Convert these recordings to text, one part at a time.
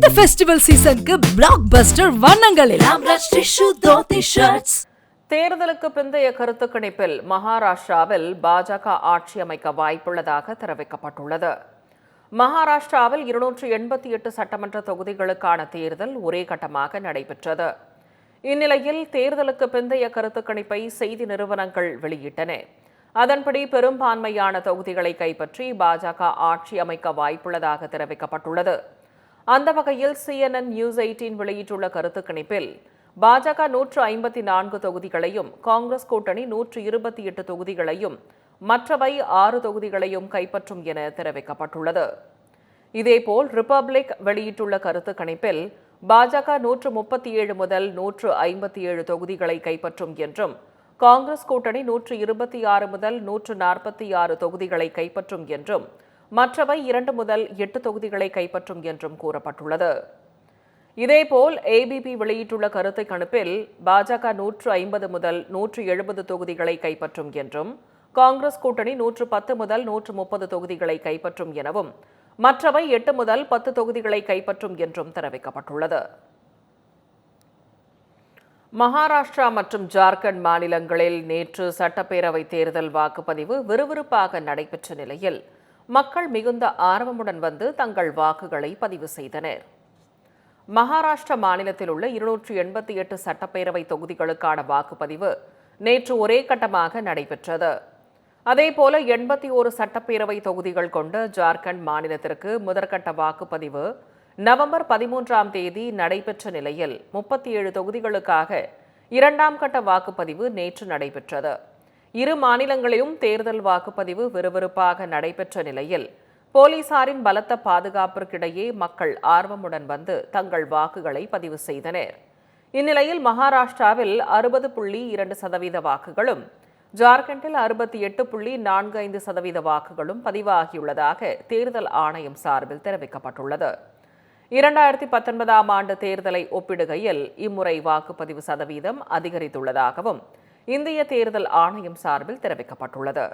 இந்த ஃபெஸ்டிவல் சீசனுக்கு பிளாக் பஸ்டர் வண்ணங்களில் Amraj Tissue Dhoti Shirts. தேர்தலுக்கு பிந்தைய கருத்து கணிப்பில் மகாராஷ்டிராவில் பாஜக ஆட்சி அமைக்க வாய்ப்புள்ளதாக தெரிவிக்கப்பட்டுள்ளது. மகாராஷ்டிராவில் 288 சட்டமன்ற தொகுதிகளுக்கான தேர்தல் ஒரே கட்டமாக நடைபெற்றது. இந்நிலையில் தேர்தலுக்கு பிந்தைய கருத்து கணிப்பை செய்தி நிறுவனங்கள் வெளியிட்டன. அதன்படி பெரும்பான்மையான தொகுதிகளை கைப்பற்றி பாஜக ஆட்சி அமைக்க வாய்ப்புள்ளதாக தெரிவிக்கப்பட்டுள்ளது. அந்த வகையில் CNN News 18 வெளியிட்டுள்ள கருத்து கணிப்பில் பாஜக 154 தொகுதிகளையும், காங்கிரஸ் கூட்டணி 128 தொகுதிகளையும், மற்றவை 6 தொகுதிகளையும் கைப்பற்றும் என தெரிவிக்கப்பட்டுள்ளது. இதேபோல் ரிபப்ளிக் வெளியிட்டுள்ள கருத்து கணிப்பில் பாஜக 137 முதல் 157 தொகுதிகளை கைப்பற்றும் என்றும், காங்கிரஸ் கூட்டணி 126 முதல் 146 தொகுதிகளை கைப்பற்றும் என்றும், மற்றவை 2 முதல் 8 தொகுதிகளை கைப்பற்றும் என்றும் கூறப்பட்டுள்ளது. இதேபோல் ABP வெளியிட்டுள்ள கருத்து கணிப்பில் பாஜக 150 முதல் 170 தொகுதிகளை கைப்பற்றும் என்றும், காங்கிரஸ் கூட்டணி 110 முதல் 130 தொகுதிகளை கைப்பற்றும் எனவும், மற்றவை 8 முதல் 10 தொகுதிகளை கைப்பற்றும் என்றும் தெரிவிக்கப்பட்டுள்ளது. மகாராஷ்டிரா மற்றும் ஜார்க்கண்ட் மாநிலங்களில் நேற்று சட்டப்பேரவை தேர்தல் வாக்குப்பதிவு விறுவிறுப்பாக நடைபெற்ற நிலையில் மக்கள் மிகுந்த ஆர்வமுடன் வந்து தங்கள் வாக்குகளை பதிவு செய்தனர். மகாராஷ்டிரா மாநிலத்தில் உள்ள 288 சட்டப்பேரவை தொகுதிகளுக்கான வாக்குப்பதிவு நேற்று ஒரே கட்டமாக நடைபெற்றது. அதேபோல 81 சட்டப்பேரவை தொகுதிகள் கொண்ட ஜார்க்கண்ட் மாநிலத்திற்கு முதற்கட்ட வாக்குப்பதிவு நவம்பர் 13ஆம் தேதி நடைபெற்ற நிலையில் 37 தொகுதிகளுக்காக 2ஆம் கட்ட வாக்குப்பதிவு நேற்று நடைபெற்றது. இரு மாநிலங்களிலும் தேர்தல் வாக்குப்பதிவு விறுவிறுப்பாக நடைபெற்ற நிலையில் போலீசாரின் பலத்த பாதுகாப்பிற்கிடையே மக்கள் ஆர்வமுடன் வந்து தங்கள் வாக்குகளை பதிவு செய்தனர். இந்நிலையில் மகாராஷ்டிராவில் 60.2% வாக்குகளும், ஜார்க்கண்டில் 68.45% வாக்குகளும் பதிவாகியுள்ளதாக தேர்தல் ஆணையம் சார்பில் தெரிவிக்கப்பட்டுள்ளது. 2019ஆம் ஆண்டு தேர்தலை ஒப்பிடுகையில் இம்முறை வாக்குப்பதிவு சதவீதம் அதிகரித்துள்ளதாகவும் இந்திய தேர்தல் ஆணையம் சார்பில் தெரிவிக்கப்பட்டுள்ளது.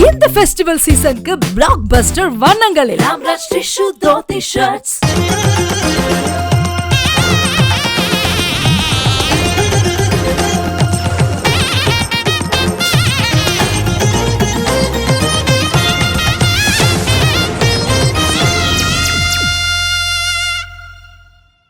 இந்த ஃபெஸ்டிவல் சீசனுக்கு பிளாக் பஸ்டர் வண்ணங்களில் Amraj Tissue Dhoti Shirts.